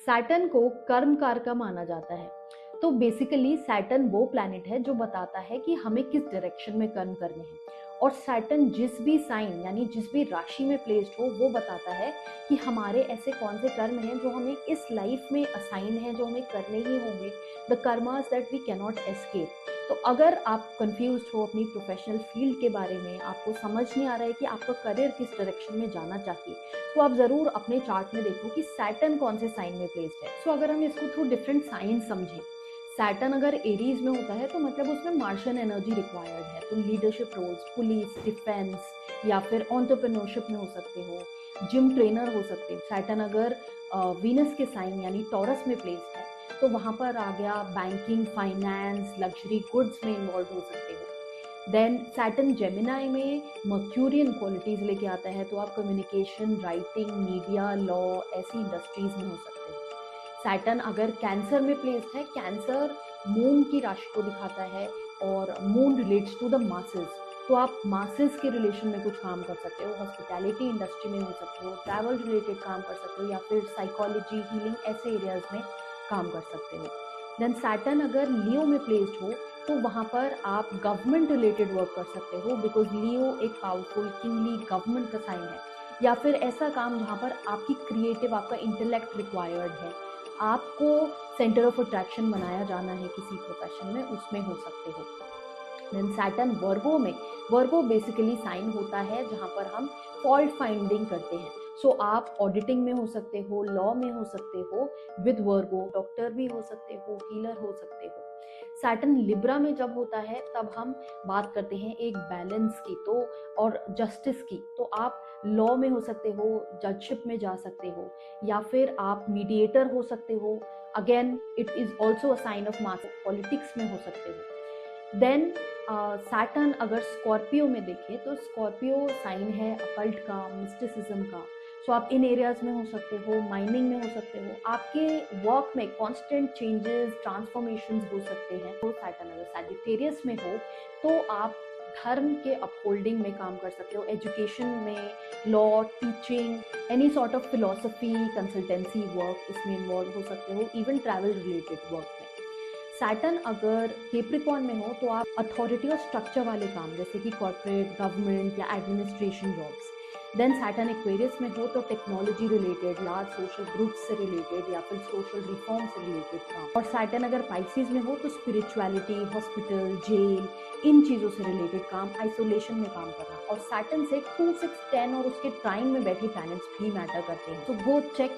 Saturn को कर्मकार का माना जाता है। तो बेसिकली सैटर्न वो प्लैनेट है जो बताता है कि हमें किस डायरेक्शन में कर्म करने हैं, और सैटर्न जिस भी साइन यानी जिस भी राशि में प्लेस्ड हो वो बताता है कि हमारे ऐसे कौन से कर्म हैं जो हमें इस लाइफ में असाइन है, जो हमें करने ही होंगे, the karmas that we can not escape. तो अगर आप कंफ्यूज्ड हो अपनी प्रोफेशनल फील्ड के बारे में, आपको समझ नहीं आ रहा है कि आपका करियर किस डायरेक्शन में जाना चाहिए, तो आप ज़रूर अपने चार्ट में देखो कि सैटर्न कौन से साइन में प्लेस्ड है। सो अगर हम इसको थ्रू डिफरेंट साइन समझें, सैटर्न अगर एरीज में होता है तो मतलब उसमें मार्शियन एनर्जी रिक्वायर्ड है, तो लीडरशिप रोल्स, पुलिस, डिफेंस या फिर एंटरप्रेन्योरशिप में हो सकते हो, जिम ट्रेनर हो सकते हो। सैटर्न अगर वीनस के साइन यानी टॉरस में प्लेस्ड है तो वहाँ पर आ गया बैंकिंग, फाइनेंस, लग्जरी गुड्स में इन्वॉल्व हो सकते हो। देन सैटर्न जेमिनाई में मर्क्यूरियन क्वालिटीज लेके आता है, तो आप कम्युनिकेशन, राइटिंग, मीडिया, लॉ ऐसी इंडस्ट्रीज में हो सकते हो। सैटर्न अगर कैंसर में प्लेस्ड है, कैंसर मून की राशि को दिखाता है और moon relates to the masses, तो आप मासेस के रिलेशन में कुछ काम कर सकते हो, हॉस्पिटैलिटी इंडस्ट्री में हो सकते हो, ट्रैवल रिलेटेड काम कर सकते हो, या फिर साइकोलॉजी, हीलिंग ऐसे एरियाज में काम कर सकते हो। देन सैटर्न अगर लियो में प्लेस्ड हो तो वहाँ पर आप गवर्नमेंट रिलेटेड वर्क कर सकते हो, बिकॉज लियो एक पावरफुल किंगली गवर्नमेंट का साइन है, या फिर ऐसा काम जहाँ पर आपकी क्रिएटिव, आपका इंटेलेक्ट रिक्वायर्ड है, आपको सेंटर ऑफ अट्रैक्शन बनाया जाना है किसी प्रोफेशन में, उसमें हो सकते हो। देन सैटर्न वर्गो में, वर्गो बेसिकली साइन होता है जहाँ पर हम फॉल्ट फाइंडिंग करते हैं। सो आप ऑडिटिंग में हो सकते हो, लॉ में हो सकते हो विद वर्गो, डॉक्टर भी हो सकते हो, हीलर हो सकते हो। सैटर्न लिब्रा में जब होता है तब हम बात करते हैं एक बैलेंस की तो और जस्टिस की, तो आप लॉ में हो सकते हो, जजशिप में जा सकते हो, या फिर आप मीडिएटर हो सकते हो। Again it is also a sign of mass, politics में हो सकते हो। देन सैटर्न अगर स्कॉर्पियो में देखें तो स्कॉर्पियो साइन है अकल्ट का, मिस्टिसिज्म का। सो आप इन एरियाज में हो सकते हो, माइनिंग में हो सकते हो, आपके वर्क में कांस्टेंट चेंजेस, ट्रांसफॉर्मेशंस हो सकते हैं। तो सैटर्न अगर सैजिटेरियस में हो तो आप धर्म के अपहोल्डिंग में काम कर सकते हो, एजुकेशन में, law, teaching, any sort of philosophy, consultancy work इसमें इन्वॉल्व हो सकते हो, इवन ट्रैवल रिलेटेड वर्क में। सैटर्न अगर केप्रिकॉन में हो तो आप अथॉरिटी और स्ट्रक्चर वाले काम जैसे कि कॉर्पोरेट, गवर्नमेंट या administration jobs. Then Saturn Aquarius में हो तो technology related, large social groups से रिलेटेड या फिर सोशल रिफॉर्म से रिलेटेड काम। और सैटर्न अगर पाइसेस में हो तो स्पिरिचुअलिटी, हॉस्पिटल, जेल, इन चीज़ों से रिलेटेड काम, आइसोलेशन में काम करना। और सैटर्न से 2, 6, 10 और उसके ट्राइन में बैठे प्लैनेट्स भी मैटर करते हैं। तो गो चेक